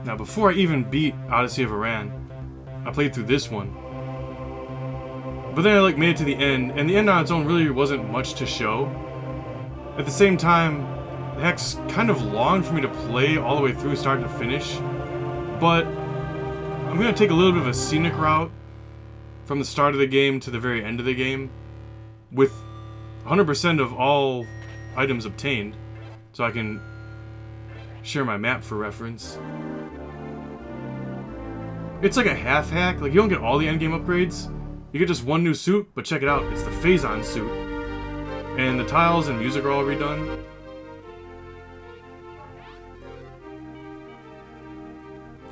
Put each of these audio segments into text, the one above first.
Now, before I even beat Odyssey of Iran, I played through this one. But then I like made it to the end, and the end on its own really wasn't much to show. At the same time, the heck's kind of long for me to play all the way through start to finish. But I'm going to take a little bit of a scenic route from the start of the game to the very end of the game with 100% of all items obtained, so I can share my map for reference. It's like a half hack. Like, you don't get all the endgame upgrades. You get just one new suit, but check it out. It's the Phazon suit. And the tiles and music are all redone.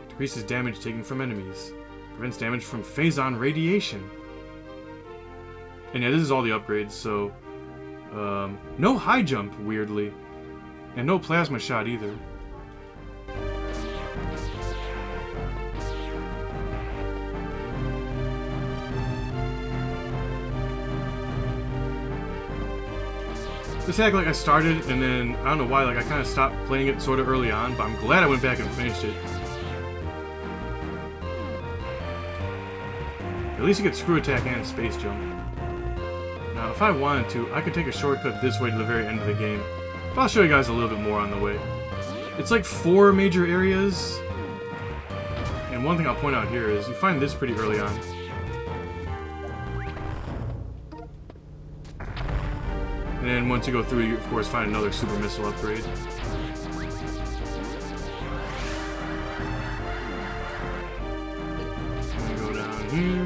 Decreases damage taken from enemies. Prevents damage from Phazon radiation. And yeah, this is all the upgrades, so... no high jump, weirdly. And no plasma shot either. This hack, like, I started, and then, I don't know why, like, I kind of stopped playing it sort of early on, but I'm glad I went back and finished it. At least you get screw attack and space jump. Now, if I wanted to, I could take a shortcut this way to the very end of the game. But I'll show you guys a little bit more on the way. It's like 4 major areas. And one thing I'll point out here is you find this pretty early on. And then once you go through, you of course find another super missile upgrade. I'm gonna go down here.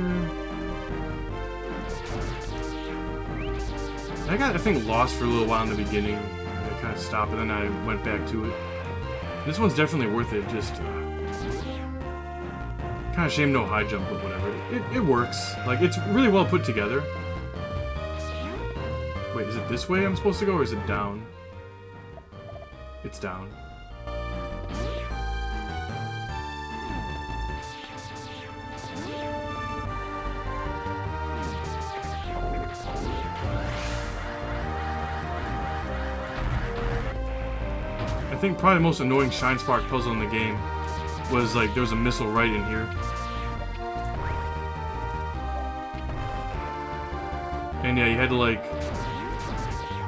I got, I think, lost for a little while in the beginning. I kind of stopped, and then I went back to it. This one's definitely worth it. Just kind of shame no high jump, but whatever. It works. Like, it's really well put together. Wait, is it this way I'm supposed to go, or is it down? It's down. I think probably the most annoying Shine Spark puzzle in the game was, like, there was a missile right in here. And yeah, you had to, like,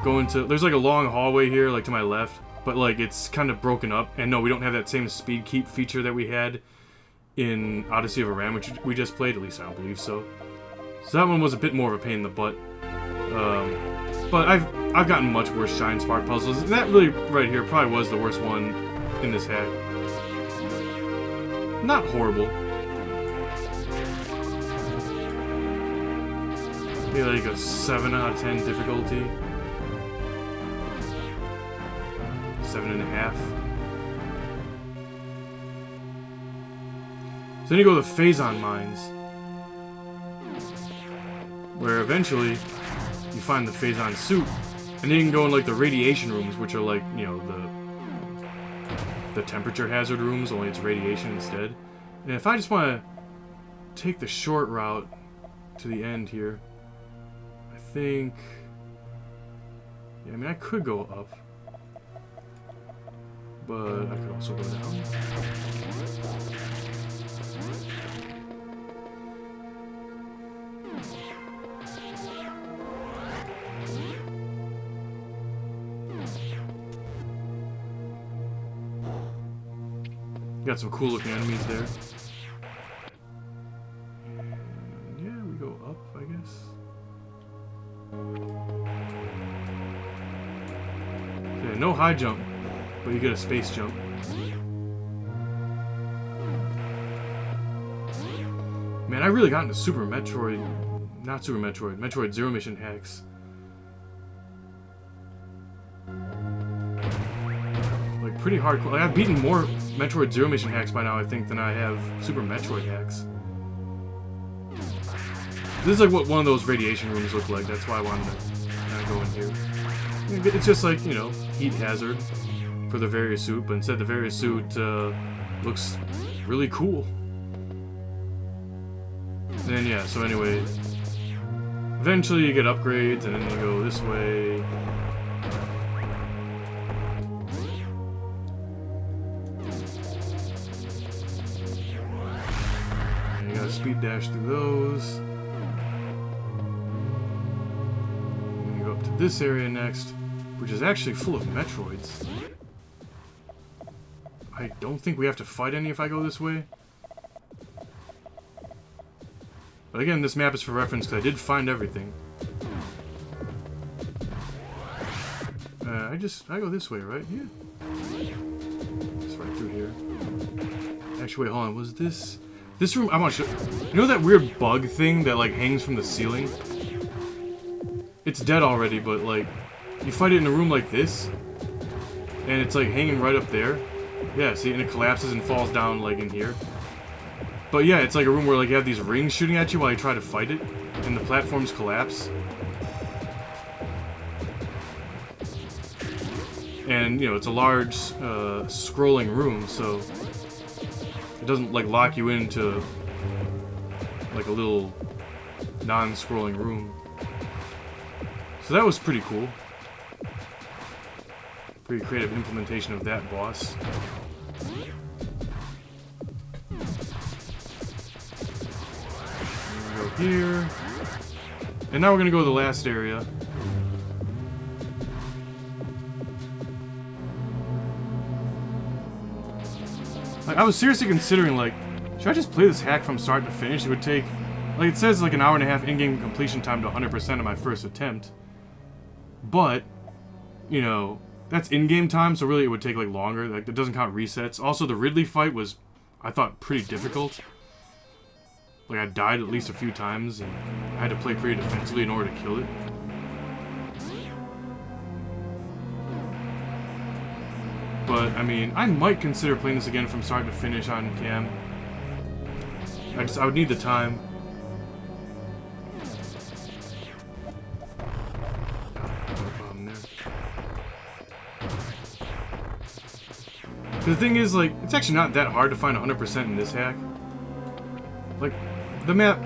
go into... There's, like, a long hallway here, like, to my left. But, like, it's kind of broken up. And no, we don't have that same speed keep feature that we had in Odyssey of Iran, which we just played. At least I don't believe so. So that one was a bit more of a pain in the butt. But I've gotten much worse Shine Spark puzzles. And that really, right here, probably was the worst one in this hack. Not horrible. Maybe like a 7 out of 10 difficulty. 7.5. So then you go to the Phazon Mines, where eventually you find the Phazon suit, and then you can go in like the radiation rooms, which are like, you know, the temperature hazard rooms, only it's radiation instead. And if I just want to take the short route to the end here, I think... Yeah, I mean, I could go up, but I could also go down. Got some cool looking enemies there. And yeah, we go up, I guess. Okay, no high jump, but you get a space jump. Man, I really got into Super Metroid, not Super Metroid, Metroid Zero Mission hacks. Like, pretty hardcore. Like, I've beaten more Metroid Zero Mission hacks by now, I think, than I have Super Metroid hacks. This is like what one of those radiation rooms look like. That's why I wanted to kind of go in here. It's just like, you know, heat hazard for the Varia suit, but instead the Varia suit looks really cool. And then, yeah, so anyway, eventually you get upgrades, and then you go this way. speed dash through those. I'm gonna go up to this area next, which is actually full of Metroids. I don't think we have to fight any if I go this way. But again, this map is for reference because I did find everything. I go this way, right? Yeah. It's right through here. Actually, wait, hold on. Was this room? I want to show. You know that weird bug thing that like hangs from the ceiling? It's dead already, but like, you fight it in a room like this, and it's like hanging right up there. Yeah, see, and it collapses and falls down like in here. But yeah, it's like a room where like you have these rings shooting at you while you try to fight it, and the platforms collapse. And, you know, it's a large, scrolling room, so it doesn't, like, lock you into, like, a little non-scrolling room. So that was pretty cool. Pretty creative implementation of that boss. Go here. And now we're gonna go to the last area. Like, I was seriously considering, like, should I just play this hack from start to finish? It would take, like, it says, like, an hour and a half in-game completion time to 100% on my first attempt. But, you know, that's in-game time, so really it would take, like, longer. Like, it doesn't count resets. Also, the Ridley fight was, I thought, pretty difficult. Like, I died at least a few times, and I had to play pretty defensively in order to kill it. But, I mean, I might consider playing this again from start to finish on cam. I would need the time. The thing is, like, it's actually not that hard to find 100% in this hack. Like, the map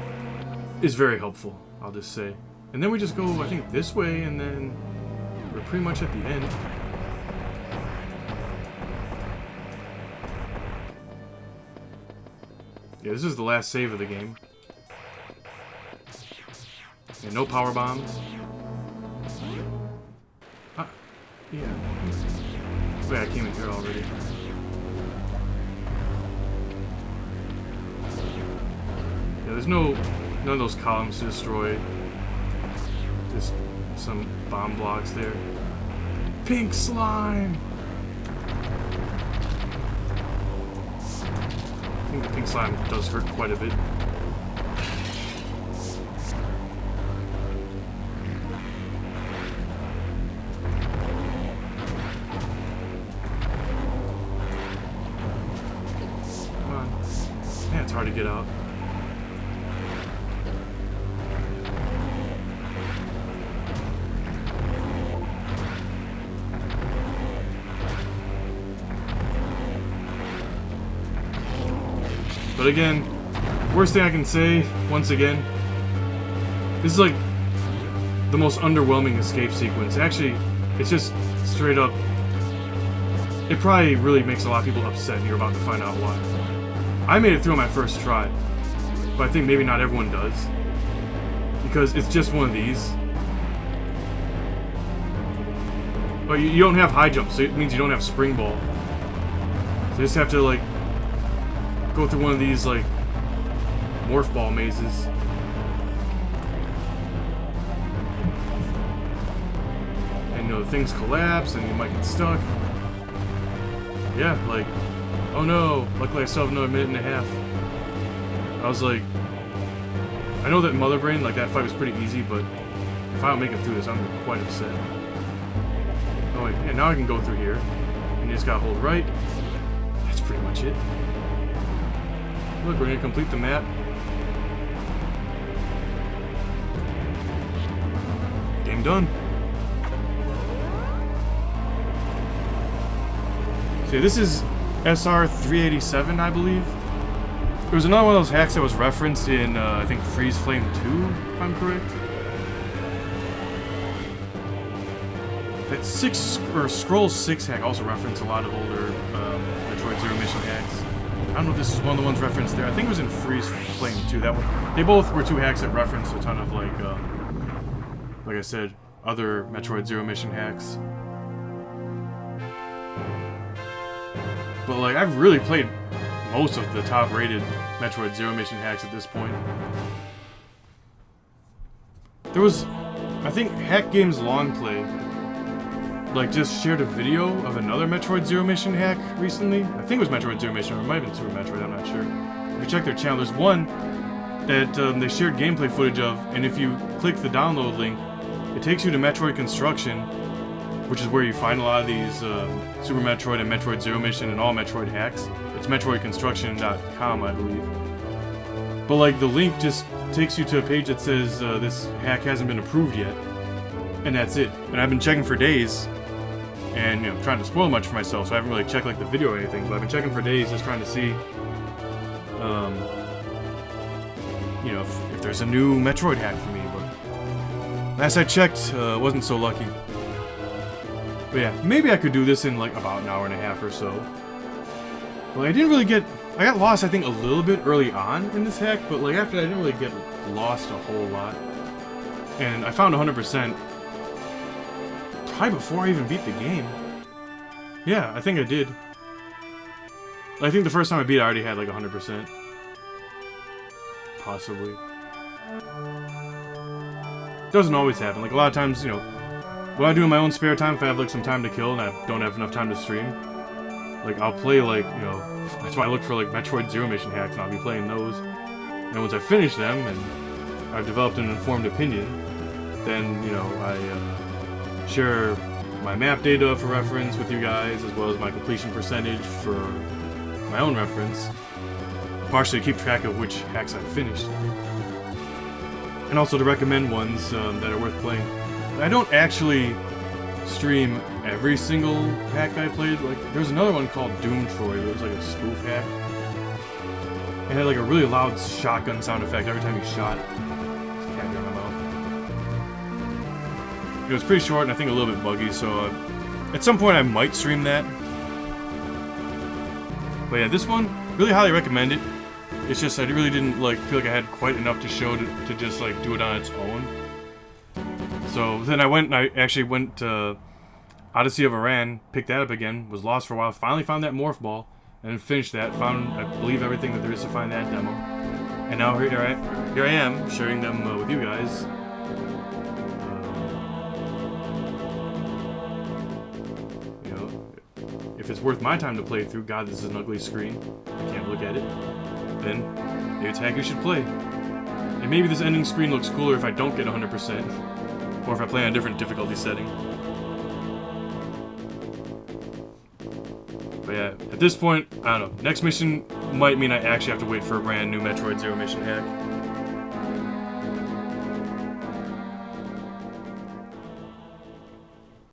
is very helpful, I'll just say. And then we just go, I think, this way, and then we're pretty much at the end. Yeah, this is the last save of the game. Yeah, no power bombs. Yeah. Wait, I came in here already. Yeah, there's none of those columns to destroy. Just some bomb blocks there. Pink slime! I think the pink slime does hurt quite a bit. Come on. Man, it's hard to get out. But again, worst thing I can say, once again, this is like the most underwhelming escape sequence. Actually, it's just straight up, it probably really makes a lot of people upset, and you're about to find out why. I made it through on my first try, but I think maybe not everyone does, because it's just one of these. But you don't have high jump, so it means you don't have spring ball. So you just have to, like, go through one of these, like, morph ball mazes. And, you know, things collapse and you might get stuck. Yeah, like, oh no, luckily I still have another minute and a half. I was like, I know that Mother Brain, like, that fight was pretty easy, but if I don't make it through this, I'm quite upset. Oh wait, yeah, now I can go through here. And you just gotta hold right. That's pretty much it. Look, we're gonna complete the map. Game done. See, this is SR387, I believe. It was another one of those hacks that was referenced in, I think, Freeze Flame 2, if I'm correct. That Scroll 6 hack also referenced a lot of older Metroid Zero Mission hacks. don't know if this is one of the ones referenced there. I think it was in Freeze Flame too. That one, they both were 2 hacks that referenced a ton of like I said, other Metroid Zero Mission hacks. But like, I've really played most of the top-rated Metroid Zero Mission hacks at this point. There was, I think, Hack Games Long Play, like, just shared a video of another Metroid Zero Mission hack recently. I think it was Metroid Zero Mission, or it might have been Super Metroid, I'm not sure. If you check their channel, there's one that they shared gameplay footage of, and if you click the download link, it takes you to Metroid Construction, which is where you find a lot of these Super Metroid and Metroid Zero Mission and all Metroid hacks. It's MetroidConstruction.com, I believe. But like, the link just takes you to a page that says this hack hasn't been approved yet, and that's it. And I've been checking for days, and you know, trying to spoil much for myself, so I haven't really checked like the video or anything. But I've been checking for days, just trying to see, you know, if there's a new Metroid hack for me. But last I checked, wasn't so lucky. But yeah, maybe I could do this in like about an hour and a half or so. Well, I didn't really get... I got lost, I think, a little bit early on in this hack, but like after that, I didn't really get lost a whole lot. And I found 100% probably before I even beat the game. Yeah, I think I did. I think the first time I beat it, I already had like 100%. Possibly. Doesn't always happen. Like a lot of times, you know, when I do in my own spare time, if I have like some time to kill and I don't have enough time to stream, like I'll play like, you know, that's why I look for like Metroid Zero Mission hacks, and I'll be playing those. And once I finish them and I've developed an informed opinion, then, you know, I share my map data for reference with you guys, as well as my completion percentage for my own reference, partially to keep track of which hacks I've finished, and also to recommend ones that are worth playing. I don't actually stream every single hack that I played. Like, there was another one called Doomtroid. It was like a spoof hack. It had like a really loud shotgun sound effect every time you shot. Can't get my mouth. It was pretty short and I think a little bit buggy, so at some point I might stream that. But yeah, this one, really highly recommend it. It's just I really didn't like feel like I had quite enough to show to just like do it on its own. So then I actually went to Odyssey of Iran, picked that up again, was lost for a while, finally found that Morph Ball, and then finished that, found, I believe, everything that there is to find that demo. And now here I am, sharing them with you guys. You know, if it's worth my time to play through, God, this is an ugly screen, I can't look at it, then maybe it's a hack you should play. And maybe this ending screen looks cooler if I don't get 100%. Or if I play on a different difficulty setting. But yeah, at this point, I don't know. Next mission might mean I actually have to wait for a brand new Metroid Zero Mission hack.